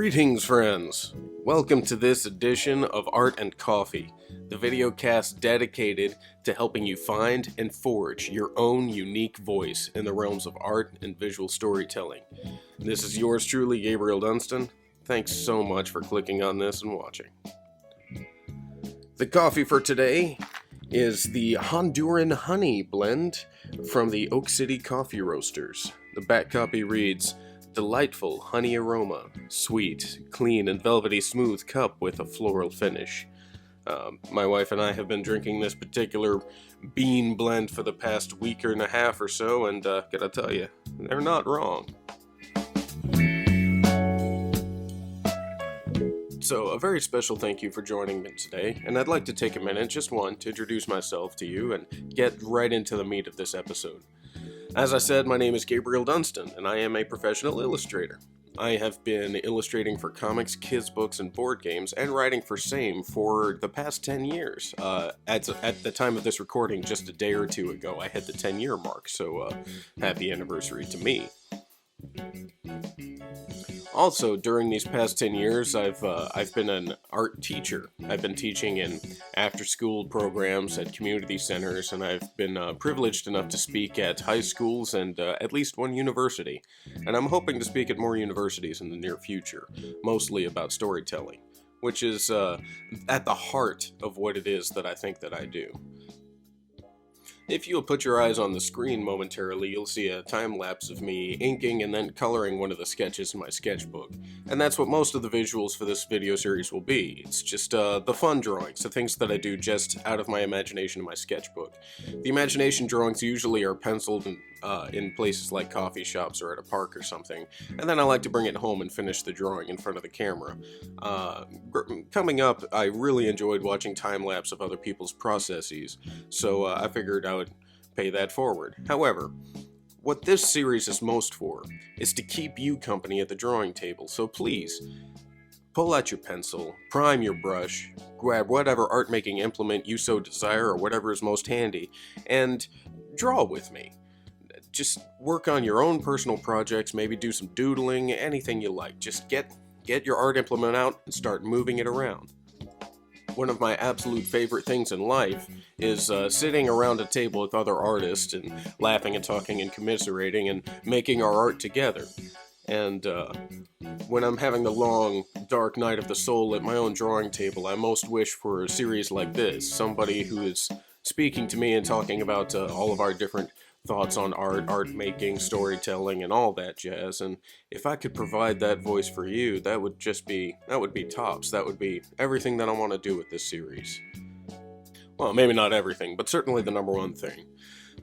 Greetings, friends! Welcome to this edition of Art and Coffee, the videocast dedicated to helping you find and forge your own unique voice in the realms of art and visual storytelling. This is yours truly, Gabriel Dunston. Thanks so much for clicking on this and watching. The coffee for today is the Honduran Honey blend from the Oak City Coffee Roasters. The back copy reads, "Delightful honey aroma, sweet, clean, and velvety smooth cup with a floral finish." My wife and I have been drinking this particular bean blend for the past week and a half or so, and gotta tell you, they're not wrong. So, a very special thank you for joining me today, and I'd like to take a minute, just one, to introduce myself to you and get right into the meat of this episode. As I said, my name is Gabriel Dunston, and I am a professional illustrator. I have been illustrating for comics, kids' books, and board games, and writing for same for the past 10 years. At the time of this recording, just a day or two ago, I hit the 10-year mark, so happy anniversary to me. Also, during these past 10 years, I've been an art teacher. I've been teaching in after-school programs at community centers, and I've been privileged enough to speak at high schools and at least one university. And I'm hoping to speak at more universities in the near future, mostly about storytelling, which is at the heart of what it is that I think that I do. If you'll put your eyes on the screen momentarily, you'll see a time-lapse of me inking and then coloring one of the sketches in my sketchbook. And that's what most of the visuals for this video series will be. It's just the fun drawings, the things that I do just out of my imagination in my sketchbook. The imagination drawings usually are penciled in places like coffee shops or at a park or something, and then I like to bring it home and finish the drawing in front of the camera. Coming up, I really enjoyed watching time-lapse of other people's processes, so I figured I would pay that forward. However, what this series is most for is to keep you company at the drawing table, so please, pull out your pencil, prime your brush, grab whatever art-making implement you so desire or whatever is most handy, and draw with me. Just work on your own personal projects, maybe do some doodling, anything you like. Just get your art implement out and start moving it around. One of my absolute favorite things in life is sitting around a table with other artists and laughing and talking and commiserating and making our art together. And when I'm having the long, dark night of the soul at my own drawing table, I most wish for a series like this. Somebody who is speaking to me and talking about all of our different thoughts on art making, storytelling, and all that jazz. And if I could provide that voice for you, that would be tops. That would be everything that I want to do with this series. Well, maybe not everything, but certainly the number one thing.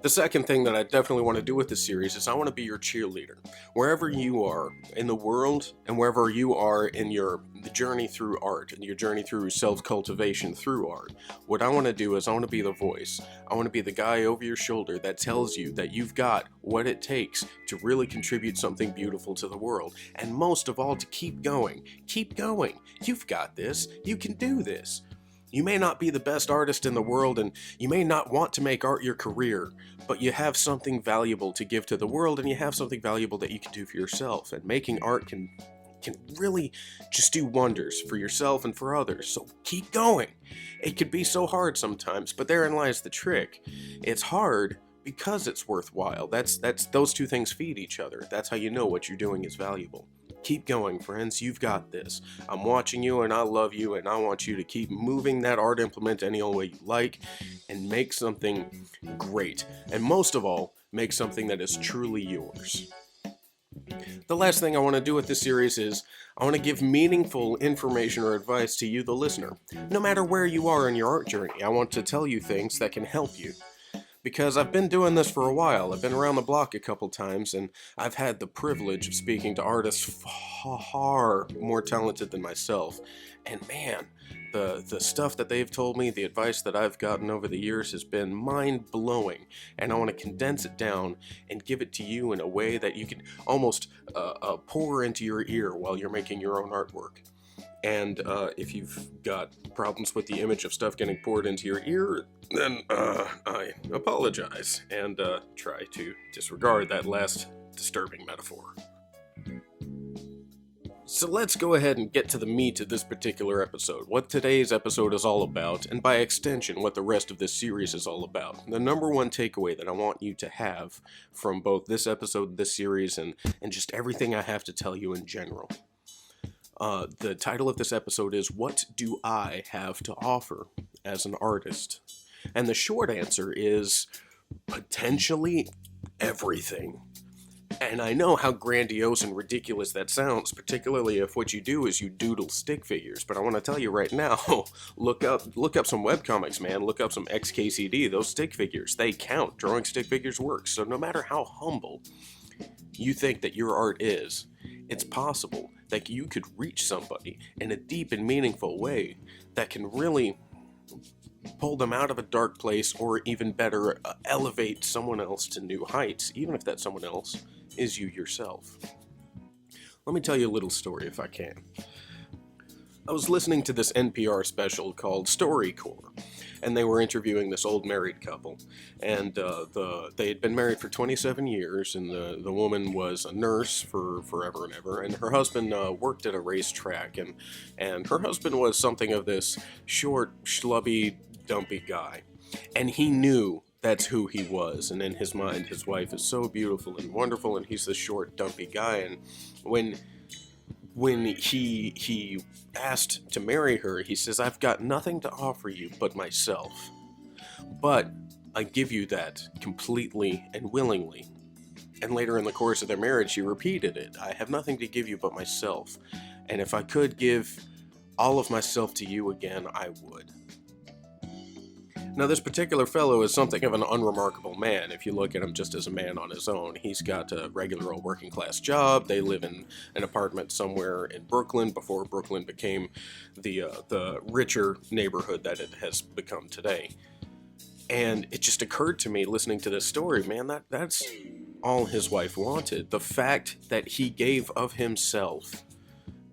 The second thing that I definitely want to do with this series is I want to be your cheerleader. Wherever you are in the world and wherever you are in your journey through art and your journey through self-cultivation through art, what I want to do is I want to be the voice. I want to be the guy over your shoulder that tells you that you've got what it takes to really contribute something beautiful to the world. And most of all, to keep going. Keep going. You've got this. You can do this. You may not be the best artist in the world, and you may not want to make art your career, but you have something valuable to give to the world, and you have something valuable that you can do for yourself. And making art can really just do wonders for yourself and for others. So keep going. It could be so hard sometimes, but therein lies the trick. It's hard because it's worthwhile. That's those two things feed each other. That's how you know what you're doing is valuable. Keep going, friends. You've got this. I'm watching you and I love you, and I want you to keep moving that art implement any old way you like and make something great. And most of all, make something that is truly yours. The last thing I want to do with this series is I want to give meaningful information or advice to you, the listener. No matter where you are in your art journey, I want to tell you things that can help you. Because I've been doing this for a while. I've been around the block a couple times, and I've had the privilege of speaking to artists far more talented than myself. And man, the stuff that they've told me, the advice that I've gotten over the years has been mind-blowing. And I want to condense it down and give it to you in a way that you can almost pour into your ear while you're making your own artwork. And if you've got problems with the image of stuff getting poured into your ear, then I apologize and try to disregard that last disturbing metaphor. So let's go ahead and get to the meat of this particular episode, what today's episode is all about, and by extension, what the rest of this series is all about. The number one takeaway that I want you to have from both this episode, this series, and just everything I have to tell you in general. The title of this episode is, What Do I Have to Offer as an Artist? And the short answer is, potentially everything. And I know how grandiose and ridiculous that sounds, particularly if what you do is you doodle stick figures. But I want to tell you right now, look up some webcomics, man. Look up some XKCD. Those stick figures, they count. Drawing stick figures works. So no matter how humble you think that your art is, it's possible that you could reach somebody in a deep and meaningful way that can really pull them out of a dark place, or even better, elevate someone else to new heights, even if that someone else is you yourself. Let me tell you a little story if I can. I was listening to this NPR special called StoryCorps, and they were interviewing this old married couple, and they had been married for 27 years, and the woman was a nurse for forever and ever, and her husband worked at a racetrack, and her husband was something of this short, schlubby, dumpy guy, and he knew that's who he was, and in his mind, his wife is so beautiful and wonderful, and he's this short, dumpy guy, and when he asked to marry her, he says, I've got nothing to offer you but myself, but I give you that completely and willingly. And later in the course of their marriage, she repeated it, I have nothing to give you but myself, and if I could give all of myself to you again, I would. Now, this particular fellow is something of an unremarkable man if you look at him just as a man on his own. He's got a regular old working class job. They live in an apartment somewhere in Brooklyn before Brooklyn became the richer neighborhood that it has become today. And it just occurred to me listening to this story, man, that's all his wife wanted. The fact that he gave of himself.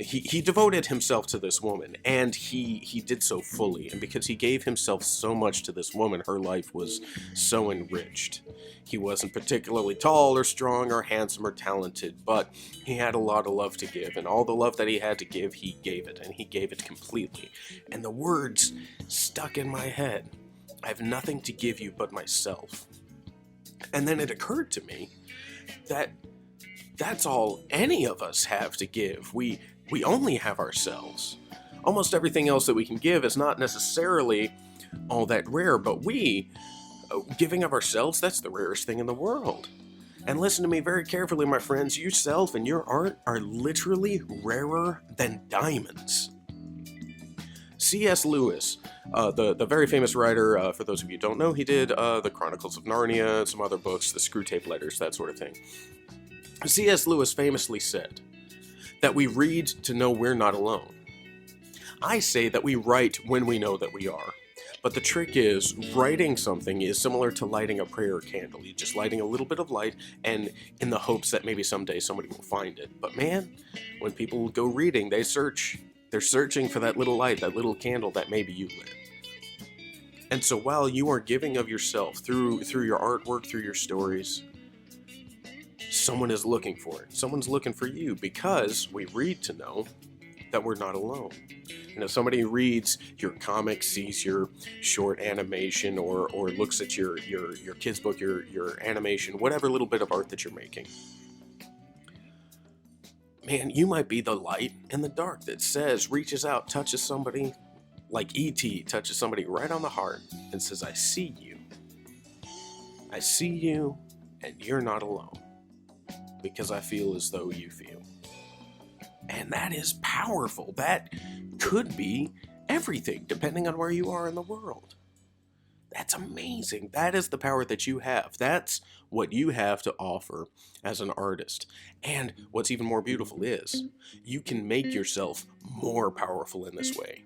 He devoted himself to this woman, and he did so fully, and because he gave himself so much to this woman, her life was so enriched. He wasn't particularly tall or strong or handsome or talented, but he had a lot of love to give, and all the love that he had to give, he gave it, and he gave it completely. And the words stuck in my head, I have nothing to give you but myself. And then it occurred to me that that's all any of us have to give. We only have ourselves. Almost everything else that we can give is not necessarily all that rare, but giving of ourselves, that's the rarest thing in the world. And listen to me very carefully, my friends, yourself and your art are literally rarer than diamonds. C.S. Lewis, the very famous writer, for those of you who don't know, he did the Chronicles of Narnia, some other books, the Screwtape Letters, that sort of thing. C.S. Lewis famously said that we read to know we're not alone. I say that we write when we know that we are. But the trick is, writing something is similar to lighting a prayer candle. You're just lighting a little bit of light, and in the hopes that maybe someday somebody will find it. But man, when people go reading, they're searching for that little light, that little candle that maybe you lit. And so while you are giving of yourself through your artwork, through your stories, someone is looking for it. Someone's looking for you, because we read to know that we're not alone. And if somebody reads your comic, sees your short animation, or looks at your kid's book, your animation, whatever little bit of art that you're making, man, you might be the light in the dark that reaches out, touches somebody, like E.T. touches somebody right on the heart and says, I see you. I see you, and you're not alone. Because I feel as though you feel. And that is powerful. That could be everything, depending on where you are in the world. That's amazing. That is the power that you have. That's what you have to offer as an artist. And what's even more beautiful is, you can make yourself more powerful in this way.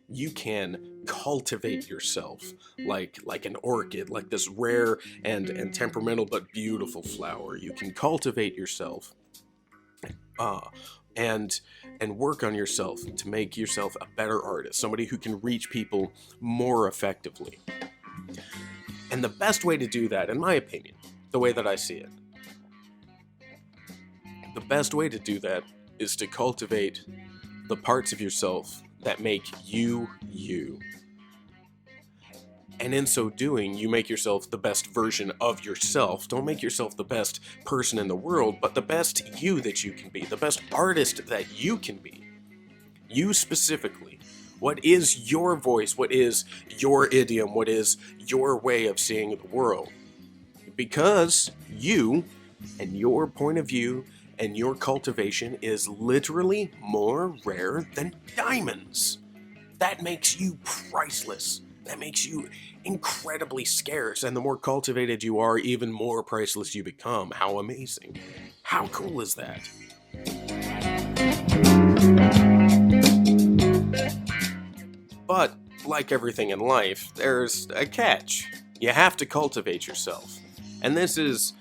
You can cultivate yourself like an orchid, like this rare and temperamental but beautiful flower. You can cultivate yourself and work on yourself to make yourself a better artist, somebody who can reach people more effectively. And the best way to do that, in my opinion, the way that I see it, the best way to do that is to cultivate the parts of yourself that make you, you. And in so doing, you make yourself the best version of yourself. Don't make yourself the best person in the world, but the best you that you can be, the best artist that you can be. You specifically. What is your voice? What is your idiom? What is your way of seeing the world? Because you and your point of view and your cultivation is literally more rare than diamonds. That makes you priceless. That makes you incredibly scarce, and the more cultivated you are, even more priceless you become. How amazing. How cool is that? But, like everything in life, there's a catch. You have to cultivate yourself. And this is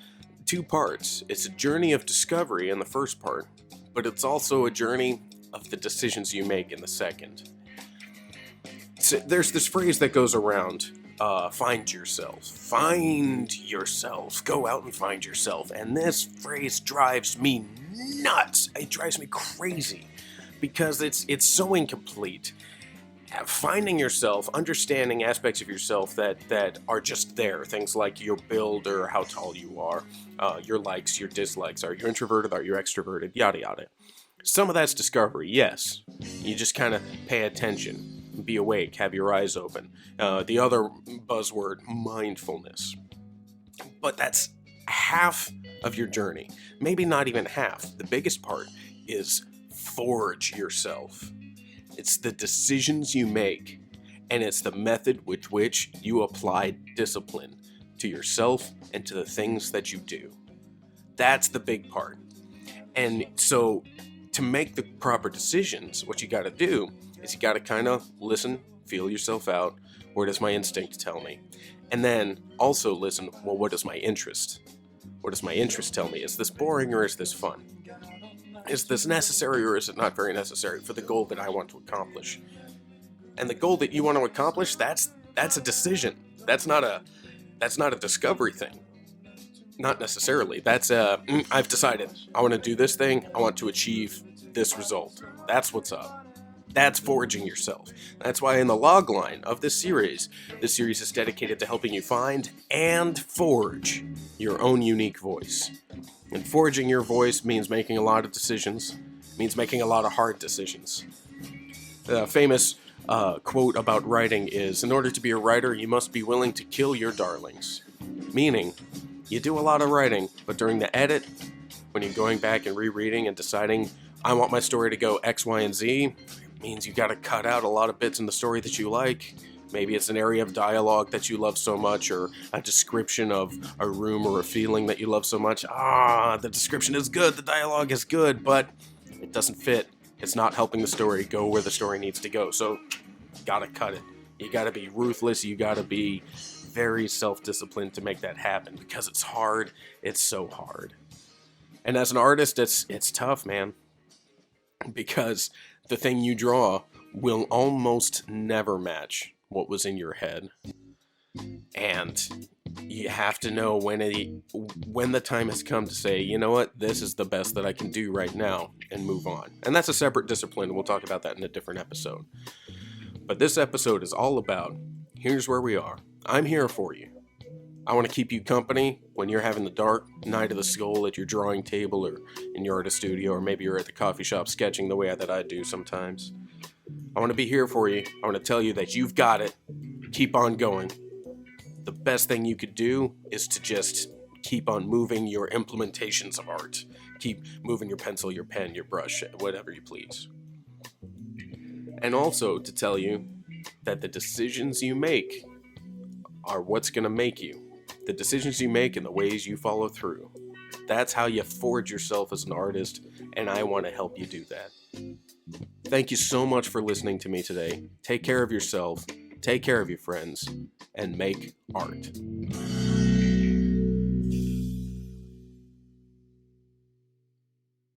2 parts. It's a journey of discovery in the first part, but it's also a journey of the decisions you make in the second. So there's this phrase that goes around, find yourself. Find yourself. Go out and find yourself. And this phrase drives me nuts. It drives me crazy because it's so incomplete. Finding yourself, understanding aspects of yourself that are just there. Things like your build or how tall you are, your likes, your dislikes. Are you introverted? Are you extroverted? Yada yada. Some of that's discovery, yes. You just kind of pay attention. Be awake, have your eyes open. The other buzzword, mindfulness. But that's half of your journey. Maybe not even half. The biggest part is forge yourself. It's the decisions you make, and it's the method with which you apply discipline to yourself and to the things that you do. That's the big part. And so, to make the proper decisions, what you got to do is you got to kind of listen, feel yourself out. Where does my instinct tell me? And then also listen, well, what is my interest? What does my interest tell me? Is this boring or is this fun? Is this necessary or is it not very necessary for the goal that I want to accomplish? And the goal that you want to accomplish, that's a decision. That's not a discovery thing. Not necessarily. That's I've decided I want to do this thing. I want to achieve this result. That's what's up. That's forging yourself. That's why in the log line of this series is dedicated to helping you find and forge your own unique voice. And forging your voice means making a lot of decisions, means making a lot of hard decisions. The famous quote about writing is, in order to be a writer, you must be willing to kill your darlings. Meaning, you do a lot of writing, but during the edit, when you're going back and rereading and deciding, I want my story to go X, Y, and Z, means you got to cut out a lot of bits in the story that you like. Maybe it's an area of dialogue that you love so much, or a description of a room or a feeling that you love so much. The description is good, the dialogue is good, but it doesn't fit. It's not helping the story go where the story needs to go, so you gotta cut it. You gotta be ruthless, you gotta be very self-disciplined to make that happen, because it's hard. It's so hard. And as an artist, it's tough, man, because the thing you draw will almost never match what was in your head. And you have to know when the time has come to say, you know what, this is the best that I can do right now, and move on. And that's a separate discipline. We'll talk about that in a different episode. But this episode is all about, here's where we are. I'm here for you. I want to keep you company when you're having the dark night of the skull at your drawing table or in your artist studio, or maybe you're at the coffee shop sketching the way that I do sometimes. I want to be here for you. I want to tell you that you've got it. Keep on going. The best thing you could do is to just keep on moving your implementations of art. Keep moving your pencil, your pen, your brush, whatever you please. And also to tell you that the decisions you make are what's going to make you. The decisions you make and the ways you follow through. That's how you forge yourself as an artist, and I want to help you do that. Thank you so much for listening to me today. Take care of yourself, take care of your friends, and make art.